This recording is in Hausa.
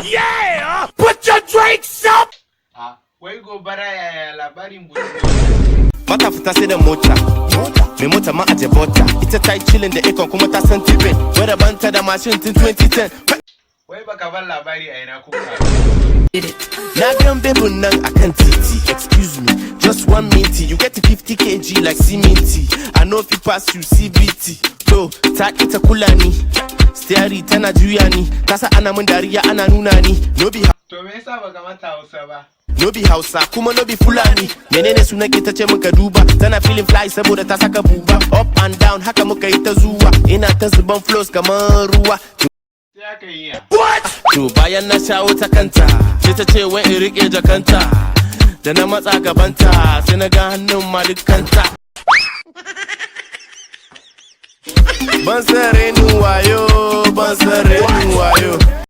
Yeah! Put your drinks up! Wai gobara yaya labarin buɗe. Mata fita sai da mota. Mai mota ma aje bota. Ita ta yi chillin da ikon kuma ta san tipe. Wadda banta da mashin tun 2010. Wai baka ban labari a ina kuka. Na gan bebun nan akan titi. Excuse me, just 1 minute. You get to 50 kg like C-minty. I know if you pass you CBT. So, ta ita kula ni. Steady tana juya ni. Kasa ana mun dariya ana nuna ni. No be To me yasa baka mata Hausa ba? No be Hausa kuma no be Fulani. Menene sunan ki tace muka duba. Tana feeling fly saboda ta saka buba. Up and down haka muka yi ta zuwa. Ina ta zuban flows kamar ruwa. Sai aka yi ya. What? To bayan na shawo ta kanta, sai ta ce wai in rike jakanta. Da na matsa gabanta, sai na ga hannun malikanta. Ban san renin wayo, ban san renin wayo.